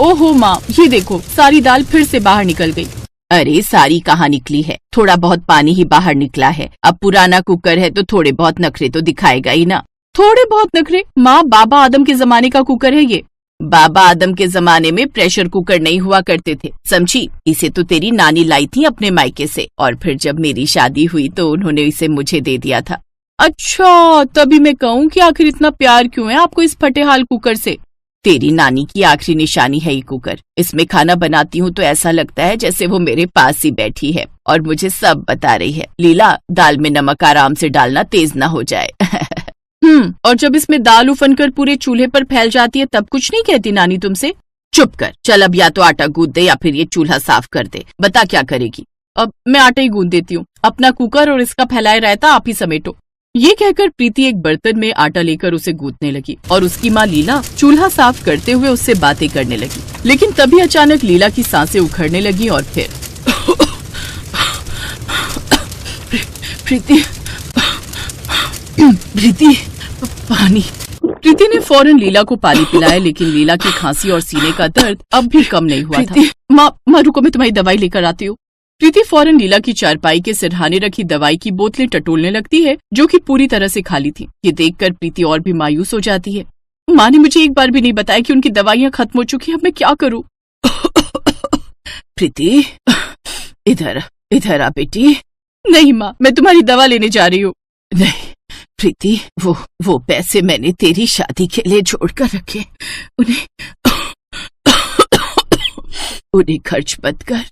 ओहो माँ, ये देखो सारी दाल फिर से बाहर निकल गई। अरे सारी कहाँ निकली है, थोड़ा बहुत पानी ही बाहर निकला है। अब पुराना कुकर है तो थोड़े बहुत नखरे तो दिखाएगा ही ना। थोड़े बहुत नखरे? माँ, बाबा आदम के जमाने का कुकर है ये। बाबा आदम के जमाने में प्रेशर कुकर नहीं हुआ करते थे, समझी। इसे तो तेरी नानी लाई थी अपने मायके से, और फिर जब मेरी शादी हुई तो उन्होंने इसे मुझे दे दिया था। अच्छा, तभी मैं कहूँ कि आखिर इतना प्यार क्यों है आपको इस फटेहाल कुकर से। तेरी नानी की आखिरी निशानी है ये कुकर। इसमें खाना बनाती हूँ तो ऐसा लगता है जैसे वो मेरे पास ही बैठी है और मुझे सब बता रही है। लीला, दाल में नमक आराम से डालना, तेज ना हो जाए। और जब इसमें दाल उफन कर पूरे चूल्हे पर फैल जाती है तब कुछ नहीं कहती नानी तुमसे? चुप कर, चल अब या तो आटा गूंद दे या फिर ये चूल्हा साफ कर दे। बता क्या करेगी? अब मैं आटा ही गूंद देती हूँ। अपना कुकर और इसका फैलाए रहता आप ही समेटो। ये कहकर प्रीति एक बर्तन में आटा लेकर उसे गूंथने लगी और उसकी माँ लीला चूल्हा साफ करते हुए उससे बातें करने लगी। लेकिन तभी अचानक लीला की सांसें उखड़ने लगी और फिर प्रीति, पानी। प्रीति ने फौरन लीला को पानी पिलाया, लेकिन लीला की खांसी और सीने का दर्द अब भी कम नहीं हुआ था। माँ रुको, मैं तुम्हारी दवाई लेकर आती हूँ। प्रीति फौरन लीला की चारपाई के सिरहाने रखी दवाई की बोतलें टटोलने लगती है, जो कि पूरी तरह से खाली थी। ये देखकर प्रीति और भी मायूस हो जाती है। माँ ने मुझे एक बार भी नहीं बताया कि उनकी दवाइयाँ खत्म हो चुकी है, अब मैं क्या करूँ? प्रीति, इधर आ बेटी। नहीं माँ, मैं तुम्हारी दवा लेने जा रही हूँ। नहीं प्रीति, वो पैसे मैंने तेरी शादी के लिए जोड़ कर रखे, उन्हें खर्च मत कर।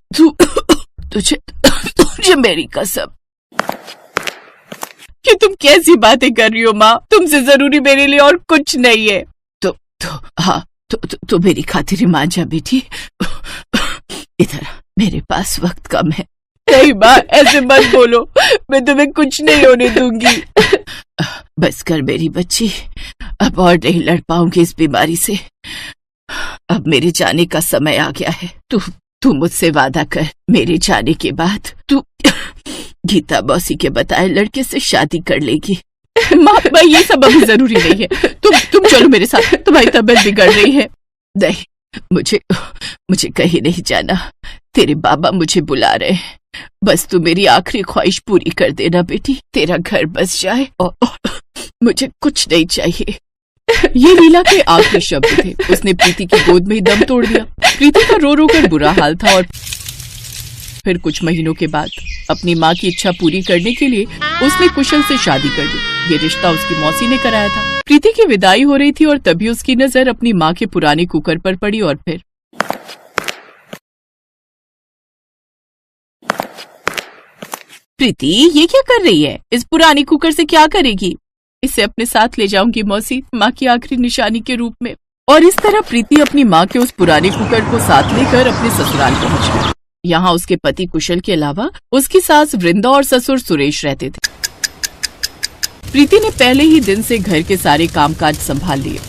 तुझे मेरी कसम। कि तुम कैसी बातें कर रही हो माँ? तुमसे जरूरी मेरे लिए और कुछ नहीं है। तो मेरी खातिर मान जा बेटी। इधर मेरे पास वक्त कम है। नहीं माँ, ऐसे मत बोलो, मैं तुम्हें कुछ नहीं होने दूंगी। बस कर मेरी बच्ची, अब और नहीं लड़ पाऊंगी इस बीमारी से। अब मेरे जाने का समय आ गया है। तू मुझसे वादा कर, मेरे जाने के बाद तू गीता मौसी के बताए लड़के से शादी कर लेगी। माँ, ये सब अभी जरूरी नहीं है। तुम चलो मेरे साथ, तुम्हारी तबीयत बिगड़ रही है। नहीं, मुझे कहीं नहीं जाना। तेरे बाबा मुझे बुला रहे हैं। बस तू मेरी आखिरी ख्वाहिश पूरी कर देना बेटी। तेरा घर बस जाए और मुझे कुछ नहीं चाहिए। ये लीला के आखिरी शब्द थे। उसने प्रीति की गोद में ही दम तोड़ दिया। प्रीति का रो रो कर बुरा हाल था और फिर कुछ महीनों के बाद अपनी माँ की इच्छा पूरी करने के लिए उसने कुशल से शादी कर दी। ये रिश्ता उसकी मौसी ने कराया था। प्रीति की विदाई हो रही थी और तभी उसकी नजर अपनी माँ के पुराने कुकर पर पड़ी और फिर प्रीति, ये क्या कर रही है? इस पुरानी कुकर से क्या करेगी? इसे अपने साथ ले जाऊंगी मौसी, माँ की आखिरी निशानी के रूप में। और इस तरह प्रीति अपनी माँ के उस पुराने कुकर को साथ लेकर अपने ससुराल पहुँच गई। यहाँ उसके पति कुशल के अलावा उसकी सास वृंदा और ससुर सुरेश रहते थे। प्रीति ने पहले ही दिन से घर के सारे कामकाज संभाल लिए।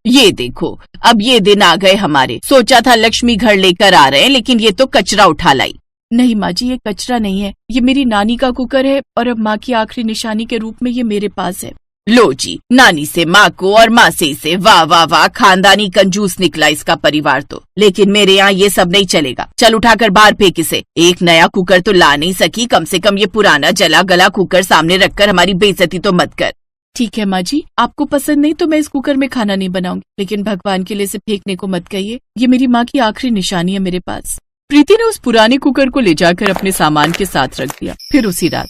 ये देखो, अब ये दिन आ गए हमारे। सोचा था लक्ष्मी घर लेकर आ रहे हैं, लेकिन ये तो कचरा उठा लाई। नहीं माँ जी, ये कचरा नहीं है, ये मेरी नानी का कुकर है और अब माँ की आखिरी निशानी के रूप में ये मेरे पास है। लो जी, नानी से माँ को और माँ से इसे। वाह वाह वाह, खानदानी कंजूस निकला इसका परिवार तो। लेकिन मेरे यहाँ ये सब नहीं चलेगा। चल उठाकर बाहर फेंक इसे। एक नया कुकर तो ला नहीं सकी, कम से कम ये पुराना जला गला कुकर सामने रखकर हमारी बेइज्जती तो मत कर। ठीक है माँ जी, आपको पसंद नहीं तो मैं इस कुकर में खाना नहीं बनाऊंगी, लेकिन भगवान के लिए इसे फेंकने को मत कहिए। ये मेरी माँ की आखिरी निशानी है मेरे पास। प्रीति ने उस पुराने कुकर को ले जाकर अपने सामान के साथ रख दिया। फिर उसी रात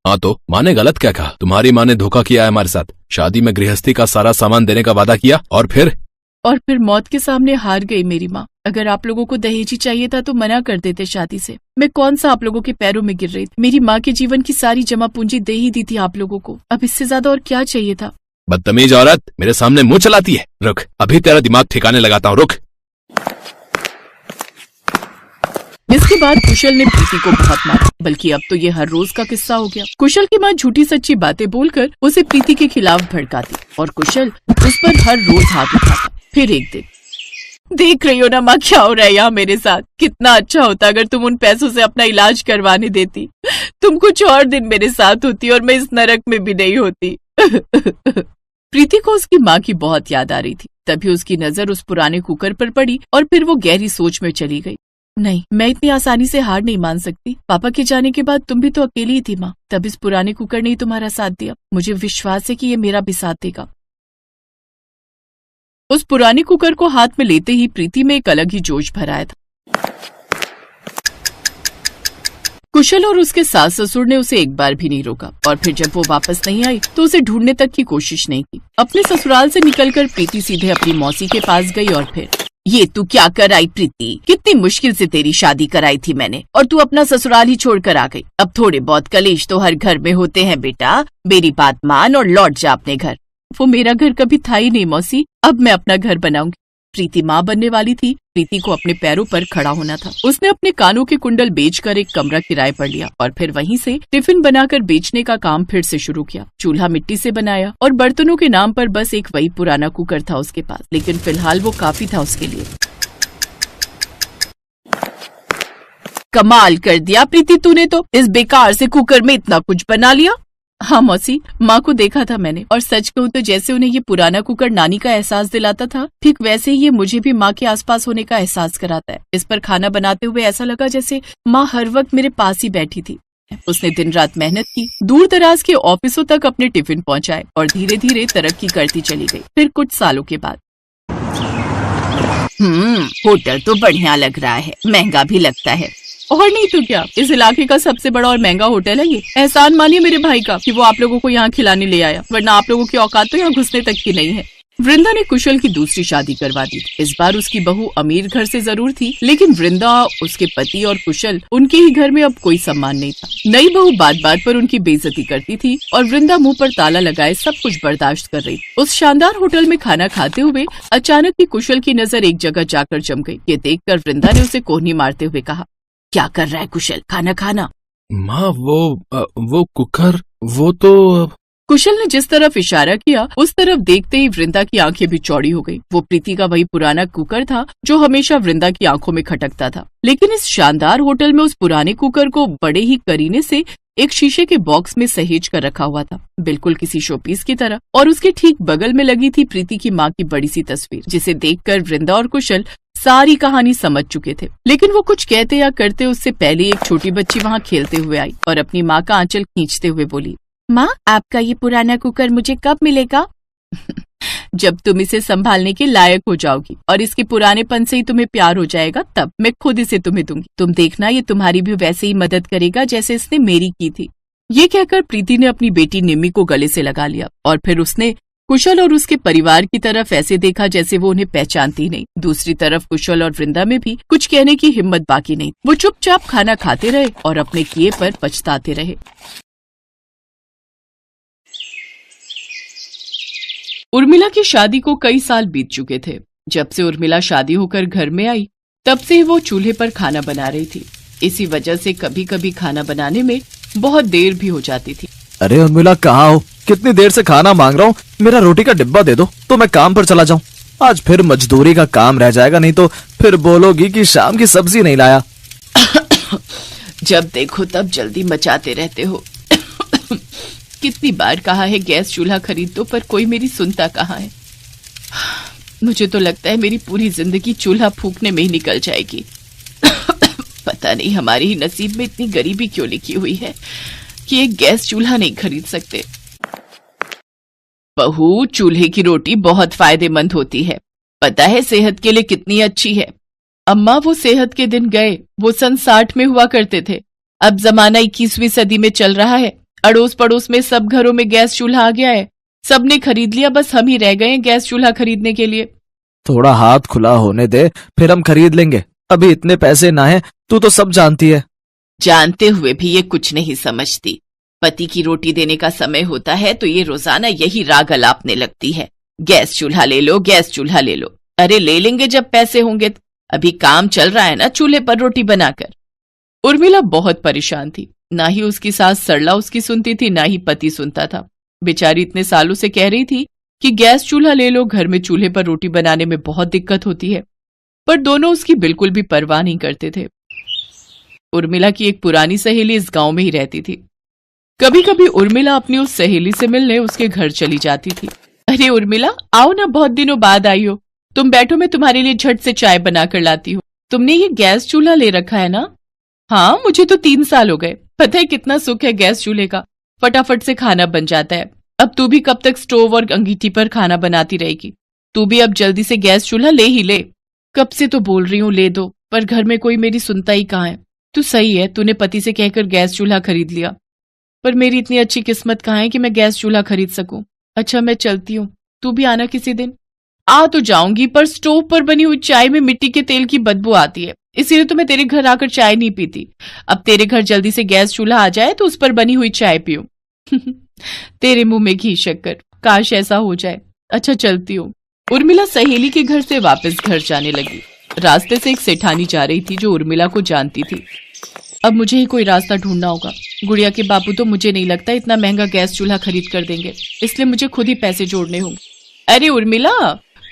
हाँ, तो माँ ने गलत क्या कहा? तुम्हारी माँ ने धोखा किया है हमारे साथ। शादी में गृहस्थी का सारा सामान देने का वादा किया और फिर मौत के सामने हार गई मेरी माँ। अगर आप लोगों को दहेज ही चाहिए था तो मना कर देते शादी से। मैं कौन सा आप लोगों के पैरों में गिर रही थी? मेरी माँ के जीवन की सारी जमा पूंजी दे ही दी थी आप लोगों को। अब इससे ज्यादा और क्या चाहिए था? बदतमीज औरत, मेरे सामने मुंह चलाती है। रुक, अभी तेरा दिमाग ठिकाने लगाता हूँ, रुक। इसके बाद कुशल ने प्रीति को बहुत मारा, बल्कि अब तो ये हर रोज का किस्सा हो गया। कुशल की माँ झूठी सच्ची बातें बोलकर उसे प्रीति के खिलाफ भड़काती और कुशल उस पर हर रोज हाथ उठाता। फिर एक दिन, देख रही हो ना माँ क्या हो रहा है यहाँ मेरे साथ। कितना अच्छा होता अगर तुम उन पैसों से अपना इलाज करवाने देती। तुम कुछ और दिन मेरे साथ होती और मैं इस नरक में भी नहीं होती। प्रीति को उसकी माँ की बहुत याद आ रही थी। तभी उसकी नजर उस पुराने कुकर पर पड़ी और फिर वो गहरी सोच में चली गई। नहीं, मैं इतनी आसानी से हार नहीं मान सकती। पापा के जाने के बाद तुम भी तो अकेली ही थी माँ। तब इस पुराने कुकर ने ही तुम्हारा साथ दिया। मुझे विश्वास है कि ये मेरा भी साथ देगा। उस पुराने कुकर को हाथ में लेते ही प्रीति में एक अलग ही जोश भर आया था। कुशल और उसके सास ससुर ने उसे एक बार भी नहीं रोका और फिर जब वो वापस नहीं आई तो उसे ढूंढने तक की कोशिश नहीं की। अपने ससुराल से निकलकर प्रीति सीधे अपनी मौसी के पास गई और फिर, ये तू क्या कर आई प्रीति? कितनी मुश्किल से तेरी शादी कराई थी मैंने और तू अपना ससुराल ही छोड़कर आ गई। अब थोड़े बहुत कलेश तो हर घर में होते हैं बेटा। मेरी बात मान और लौट जा अपने घर। वो मेरा घर कभी था ही नहीं मौसी, अब मैं अपना घर बनाऊंगी। प्रीति माँ बनने वाली थी। प्रीति को अपने पैरों पर खड़ा होना था। उसने अपने कानों के कुंडल बेचकर एक कमरा किराए पर लिया और फिर वहीं से टिफिन बनाकर बेचने का काम फिर से शुरू किया। चूल्हा मिट्टी से बनाया और बर्तनों के नाम पर बस एक वही पुराना कुकर था उसके पास, लेकिन फिलहाल वो काफी था उसके लिए। कमाल कर दिया प्रीति तूने तो, इस बेकार से कुकर में इतना कुछ बना लिया। हाँ मौसी, माँ को देखा था मैंने और सच कहूँ तो जैसे उन्हें ये पुराना कुकर नानी का एहसास दिलाता था, ठीक वैसे ही ये मुझे भी माँ के आसपास होने का एहसास कराता है। इस पर खाना बनाते हुए ऐसा लगा जैसे माँ हर वक्त मेरे पास ही बैठी थी। उसने दिन रात मेहनत की, दूर दराज के ऑफिसों तक अपने टिफिन पहुँचाए और धीरे धीरे तरक्की करती चली गई। फिर कुछ सालों के बाद, होटल तो बढ़िया लग रहा है, महंगा भी लगता है। और नहीं तो क्या, इस इलाके का सबसे बड़ा और महंगा होटल है ये। एहसान मानिए मेरे भाई का कि वो आप लोगों को यहाँ खिलाने ले आया, वरना आप लोगों की औकात तो यहाँ घुसने तक की नहीं है। वृंदा ने कुशल की दूसरी शादी करवा दी। इस बार उसकी बहू अमीर घर से जरूर थी, लेकिन वृंदा, उसके पति और कुशल, उनके ही घर में अब कोई सम्मान नहीं था। नई बहू बात बात पर उनकी बेइज्जती करती थी और वृंदा मुंह पर ताला लगाए सब कुछ बर्दाश्त कर रही। उस शानदार होटल में खाना खाते हुए अचानक ही कुशल की नजर एक जगह जाकर जम गई। ये देखकर वृंदा ने उसे कोहनी मारते हुए कहा, क्या कर रहा है कुशल, खाना खाना। माँ वो कुकर, वो तो। कुशल ने जिस तरफ इशारा किया उस तरफ देखते ही वृंदा की आंखें भी चौड़ी हो गई। वो प्रीति का वही पुराना कुकर था जो हमेशा वृंदा की आंखों में खटकता था, लेकिन इस शानदार होटल में उस पुराने कुकर को बड़े ही करीने से एक शीशे के बॉक्स में सहेज कर रखा हुआ था, बिल्कुल किसी शोपीस की तरह। और उसके ठीक बगल में लगी थी प्रीति की माँ की बड़ी सी तस्वीर, जिसे देखकर वृंदा और कुशल सारी कहानी समझ चुके थे। लेकिन वो कुछ कहते या करते उससे पहले एक छोटी बच्ची वहाँ खेलते हुए आई और अपनी माँ का आंचल खींचते हुए बोली, माँ आपका ये पुराना कुकर मुझे कब मिलेगा? जब तुम इसे संभालने के लायक हो जाओगी और इसके पुरानेपन से ही तुम्हें प्यार हो जाएगा, तब मैं खुद इसे तुम्हें दूंगी। तुम देखना ये तुम्हारी भी वैसे ही मदद करेगा जैसे इसने मेरी की थी। ये कहकर प्रीति ने अपनी बेटी निम्मी को गले से लगा लिया और फिर उसने कुशल और उसके परिवार की तरफ ऐसे देखा जैसे वो उन्हें पहचानती नहीं। दूसरी तरफ कुशल और वृंदा में भी कुछ कहने की हिम्मत बाकी नहीं। वो चुपचाप खाना खाते रहे और अपने किए पर पछताते रहे। उर्मिला की शादी को कई साल बीत चुके थे। जब से उर्मिला शादी होकर घर में आई तब से वो चूल्हे पर खाना बना रही थी। इसी वजह से कभी कभी खाना बनाने में बहुत देर भी हो जाती थी। अरे उर्मिला कहाँ हो? कितनी देर से खाना मांग रहा हूँ, मेरा रोटी का डिब्बा दे दो तो मैं काम पर चला जाऊँ। आज फिर मजदूरी का काम रह जाएगा, नहीं तो फिर बोलोगी कि शाम की सब्जी नहीं लाया। जब देखो तब जल्दी मचाते रहते हो। कितनी बार कहा है गैस चूल्हा खरीद दो, पर कोई मेरी सुनता कहाँ है। मुझे तो लगता है मेरी पूरी जिंदगी चूल्हा फूकने में ही निकल जाएगी। पता नहीं हमारे ही नसीब में इतनी गरीबी क्यों लिखी हुई है कि एक गैस चूल्हा नहीं खरीद सकते। बहू, चूल्हे की रोटी बहुत फायदेमंद होती है, पता है सेहत के लिए कितनी अच्छी है। अम्मा, वो सेहत के दिन गए, वो सन 60 में हुआ करते थे। अब जमाना 21वीं सदी में चल रहा है। अड़ोस पड़ोस में सब घरों में गैस चूल्हा आ गया है। सबने खरीद लिया, बस हम ही रह गए गैस चूल्हा खरीदने के लिए। थोड़ा हाथ खुला होने दे, फिर हम खरीद लेंगे। अभी इतने पैसे ना है, तू तो सब जानती है। जानते हुए भी ये कुछ नहीं समझती। पति की रोटी देने का समय होता है तो ये रोजाना यही राग अलापने लगती है, गैस चूल्हा ले लो, गैस चूल्हा ले लो। अरे ले लेंगे जब पैसे होंगे। अभी काम चल रहा है ना चूल्हे पर रोटी बनाकर। उर्मिला बहुत परेशान थी। ना ही उसकी सास सरला उसकी सुनती थी, ना ही पति सुनता था। बेचारी इतने सालों से कह रही थी कि गैस चूल्हा ले लो, घर में चूल्हे पर रोटी बनाने में बहुत दिक्कत होती है, पर दोनों उसकी बिल्कुल भी परवाह नहीं करते थे। उर्मिला की एक पुरानी सहेली इस गांव में ही रहती थी। कभी कभी उर्मिला अपनी उस सहेली से मिलने उसके घर चली जाती थी। अरे उर्मिला, आओ ना, बहुत दिनों बाद आई हो। तुम बैठो, मैं तुम्हारे लिए झट से चाय बना कर लाती हूँ। तुमने ये गैस चूल्हा ले रखा है ना? हाँ, मुझे तो 3 साल हो गए। पता है कितना सुख है गैस चूल्हे का, फटाफट से खाना बन जाता है। अब तू भी कब तक स्टोव और अंगीठी पर खाना बनाती रहेगी? तू भी अब जल्दी से गैस चूल्हा ले ही ले। कब से तो बोल रही हूँ ले दो, पर घर में कोई मेरी सुनता ही कहाँ है। तू सही है, तूने पति से कहकर गैस चूल्हा खरीद लिया, पर मेरी इतनी अच्छी किस्मत कहाँ है कि मैं गैस चूल्हा खरीद सकूं। अच्छा, मैं चलती हूँ, तू भी आना किसी दिन। आ तो जाऊंगी, पर स्टोव पर बनी हुई चाय में मिट्टी के तेल की बदबू आती है, इसीलिए तो मैं तेरे घर आकर चाय नहीं पीती। अब तेरे घर जल्दी से गैस चूल्हा आ जाए तो उस पर बनी हुई चाय पीऊं। तेरे मुंह में घी शक्कर, काश ऐसा हो जाए। अच्छा, चलती हूँ। उर्मिला सहेली के घर से वापस घर जाने लगी। रास्ते से एक सेठानी जा रही थी जो उर्मिला को जानती थी। अब मुझे ही कोई रास्ता ढूंढना होगा। गुड़िया के बापू तो मुझे नहीं लगता इतना महंगा गैस चूल्हा खरीद कर देंगे, इसलिए मुझे खुद ही पैसे जोड़ने होंगे। अरे उर्मिला,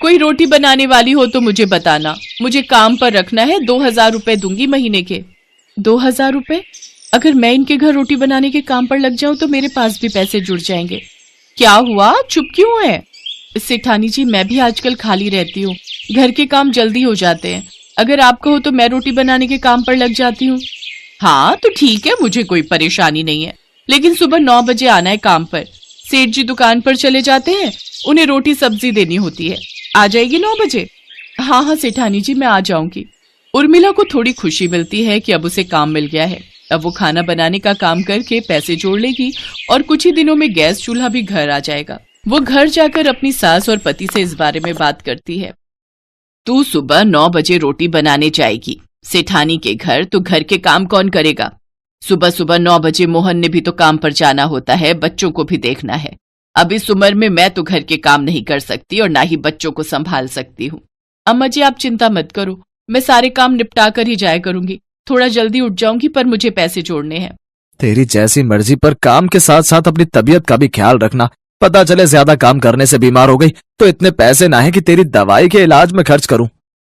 कोई रोटी बनाने वाली हो तो मुझे बताना, मुझे काम पर रखना है। 2000 रुपए दूंगी महीने के। 2000 रुपए? अगर मैं इनके घर रोटी बनाने के काम पर लग जाऊं तो मेरे पास भी पैसे जुड़ जाएंगे। क्या हुआ, चुप क्यों है? सेठानी जी, मैं भी आजकल खाली रहती हूँ, घर के काम जल्दी हो जाते हैं। अगर आप कहो तो मैं रोटी बनाने के काम पर लग जाती हूँ। हाँ तो ठीक है, मुझे कोई परेशानी नहीं है, लेकिन सुबह 9 बजे आना है काम पर। सेठ जी दुकान पर चले जाते हैं, उन्हें रोटी सब्जी देनी होती है। आ जाएगी 9 बजे? हाँ हाँ सेठानी जी, मैं आ जाऊंगी। उर्मिला को थोड़ी खुशी मिलती है कि अब उसे काम मिल गया है। अब वो खाना बनाने का काम करके पैसे जोड़ लेगी और कुछ ही दिनों में गैस चूल्हा भी घर आ जाएगा। वो घर जाकर अपनी सास और पति से इस बारे में बात करती है। तू सुबह 9 बजे रोटी बनाने जाएगी सेठानी के घर, तो घर के काम कौन करेगा? सुबह सुबह 9 बजे मोहन ने भी तो काम पर जाना होता है, बच्चों को भी देखना है। अब इस उम्र में मैं तो घर के काम नहीं कर सकती और ना ही बच्चों को संभाल सकती हूँ। अम्मा जी, आप चिंता मत करो, मैं सारे काम निपटा कर ही जाया करूंगी। थोड़ा जल्दी उठ जाऊंगी, पर मुझे पैसे जोड़ने हैं। तेरी जैसी मर्जी, पर काम के साथ साथ अपनी तबीयत का भी ख्याल रखना। पता चले ज्यादा काम करने से बीमार हो गई तो इतने पैसे ना है कि तेरी दवाई के इलाज में खर्च करूं।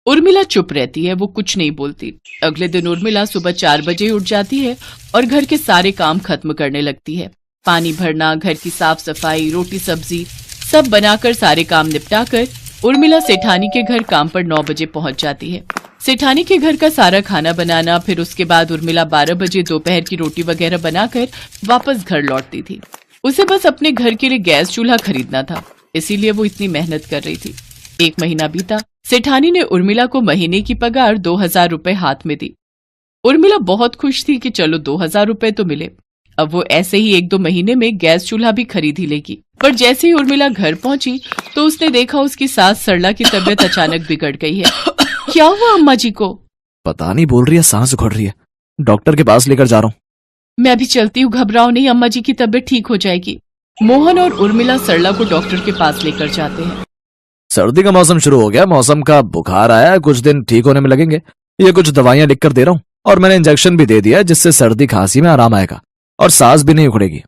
उर्मिला चुप रहती है, वो कुछ नहीं बोलती। अगले दिन उर्मिला सुबह 4 बजे उठ जाती है और घर के सारे काम खत्म करने लगती है। पानी भरना, घर की साफ सफाई, रोटी सब्जी सब बनाकर सारे काम निपटाकर उर्मिला सेठानी के घर काम पर 9 बजे पहुंच जाती है। सेठानी के घर का सारा खाना बनाना, फिर उसके बाद उर्मिला 12 बजे दोपहर की रोटी वगैरह बनाकर वापस घर लौटती थी। उसे बस अपने घर के लिए गैस चूल्हा खरीदना था, इसीलिए वो इतनी मेहनत कर रही थी। 1 महीना बीता। सेठानी ने उर्मिला को महीने की पगार 2000 रुपए हाथ में दी। उर्मिला बहुत खुश थी कि चलो 2000 रुपए तो मिले, अब वो ऐसे ही 1-2 महीने में गैस चूल्हा भी खरीद ही लेगी। पर जैसे ही उर्मिला घर पहुंची तो उसने देखा उसकी सास सरला की तबीयत अचानक बिगड़ गई है। क्या हुआ अम्मा जी को? पता नहीं, बोल रही है सांस उखड़ रही है, डॉक्टर के पास लेकर जा रहा हूँ। मैं भी चलती हूँ, घबराओ नहीं, अम्मा जी की तबीयत ठीक हो जाएगी। मोहन और उर्मिला सरला को डॉक्टर के पास लेकर जाते हैं। सर्दी का मौसम शुरू हो गया, मौसम का बुखार आया है, कुछ दिन ठीक होने में लगेंगे। ये कुछ दवाइयां लिख कर दे रहा हूँ और मैंने इंजेक्शन भी दे दिया है, जिससे सर्दी खांसी में आराम आएगा और सांस भी नहीं उखड़ेगी।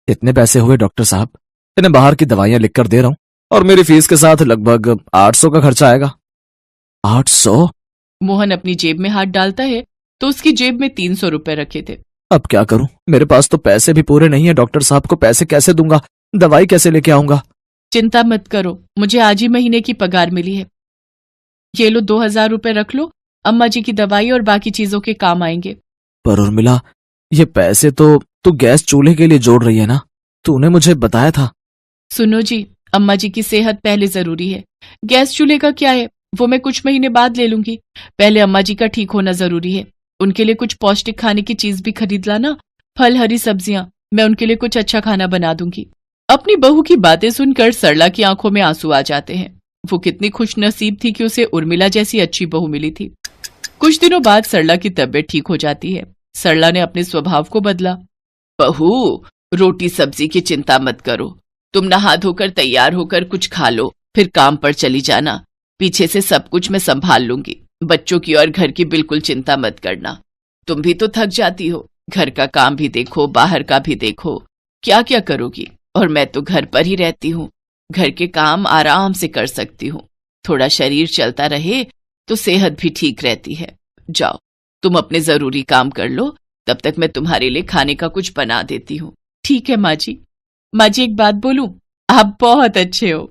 इतने पैसे हुए डॉक्टर साहब, इन्हें बाहर की दवाइयां लिख कर दे रहा हूँ और मेरी फीस के साथ लगभग 800 का खर्चा आएगा। 800? मोहन अपनी जेब में हाथ डालता है तो उसकी जेब में 300 रुपए रखे थे। अब क्या करूं, मेरे पास तो पैसे भी पूरे नहीं है। डॉक्टर साहब को पैसे कैसे दूंगा, दवाई कैसे लेके आऊंगा? चिंता मत करो, मुझे आज ही महीने की पगार मिली है। ये लो 2000 रुपए रख लो, अम्मा जी की दवाई और बाकी चीजों के काम आएंगे। पर उर्मिला, ये पैसे तो तू गैस चूल्हे के लिए जोड़ रही है ना, तूने मुझे बताया था। सुनो जी, अम्मा जी की सेहत पहले जरूरी है। गैस चूल्हे का क्या है, वो मैं कुछ महीने बाद ले लूंगी। पहले अम्मा जी का ठीक होना जरूरी है। उनके लिए कुछ पौष्टिक खाने की चीज भी खरीद लाना, फल, हरी सब्जियां। मैं उनके लिए कुछ अच्छा खाना बना दूंगी। अपनी बहू की बातें सुनकर सरला की आंखों में आंसू आ जाते हैं। वो कितनी खुश नसीब थी कि उसे उर्मिला जैसी अच्छी बहू मिली थी। कुछ दिनों बाद सरला की तबीयत ठीक हो जाती है। सरला ने अपने स्वभाव को बदला। बहू, रोटी सब्जी की चिंता मत करो, तुम नहा धोकर तैयार होकर कुछ खा लो, फिर काम पर चली जाना। पीछे से सब कुछ मैं संभाल लूंगी। बच्चों की और घर की बिल्कुल चिंता मत करना। तुम भी तो थक जाती हो, घर का काम भी देखो, बाहर का भी देखो, क्या क्या करोगी? और मैं तो घर पर ही रहती हूँ, घर के काम आराम से कर सकती हूँ। थोड़ा शरीर चलता रहे तो सेहत भी ठीक रहती है। जाओ, तुम अपने जरूरी काम कर लो, तब तक मैं तुम्हारे लिए खाने का कुछ बना देती हूँ। ठीक है माँ जी। माँ जी, एक बात बोलूं? आप बहुत अच्छे हो।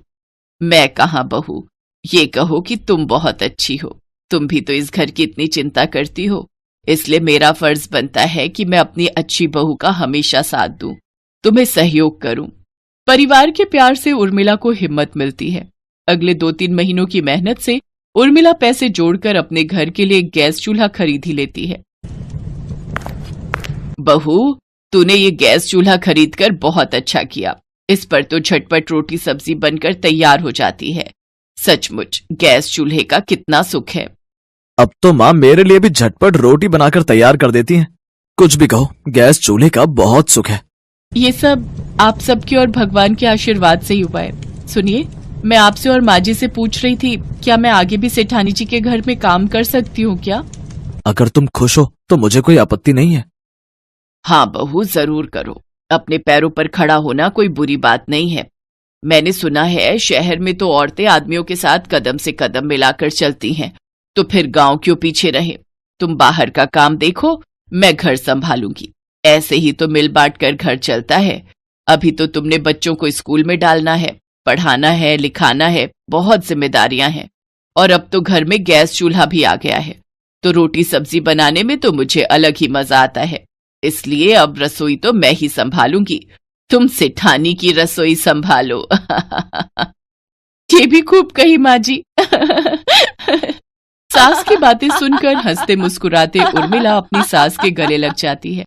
मैं कहाँ बहू, ये कहो कि तुम बहुत अच्छी हो। तुम भी तो इस घर की इतनी चिंता करती हो, इसलिए मेरा फर्ज बनता है कि मैं अपनी अच्छी बहू का हमेशा साथ दूं, तुम्हें सहयोग करूं। परिवार के प्यार से उर्मिला को हिम्मत मिलती है। अगले 2-3 महीनों की मेहनत से उर्मिला पैसे जोड़कर अपने घर के लिए गैस चूल्हा खरीद ही लेती है। बहू, तूने ये गैस चूल्हा खरीदकर बहुत अच्छा किया। इस पर तो झटपट रोटी सब्जी बनकर तैयार हो जाती है। सचमुच गैस चूल्हे का कितना सुख है। अब तो माँ मेरे लिए भी झटपट रोटी बनाकर तैयार कर देती हैं। कुछ भी कहो, गैस चूल्हे का बहुत सुख है। ये सब आप सबके और भगवान के आशीर्वाद से ही हुआ है। सुनिए, मैं आपसे और माँ जी से पूछ रही थी, क्या मैं आगे भी सेठानी जी के घर में काम कर सकती हूँ क्या? अगर तुम खुश हो तो मुझे कोई आपत्ति नहीं है। हाँ बहू, जरूर करो। अपने पैरों पर खड़ा होना कोई बुरी बात नहीं है। मैंने सुना है शहर में तो औरतें आदमियों के साथ कदम से कदम मिलाकर चलती हैं, तो फिर गांव क्यों पीछे रहे। तुम बाहर का काम देखो, मैं घर संभालूंगी। ऐसे ही तो मिल बांट कर घर चलता है। अभी तो तुमने बच्चों को स्कूल में डालना है, पढ़ाना है, लिखाना है, बहुत जिम्मेदारियां हैं। और अब तो घर में गैस चूल्हा भी आ गया है, तो रोटी सब्जी बनाने में तो मुझे अलग ही मजा आता है। इसलिए अब रसोई तो मैं ही संभालूंगी, तुम सेठानी की रसोई संभालो। ये भी खूब कही माँ जी। सास की बातें सुनकर हंसते मुस्कुराते उर्मिला अपनी सास के गले लग जाती है।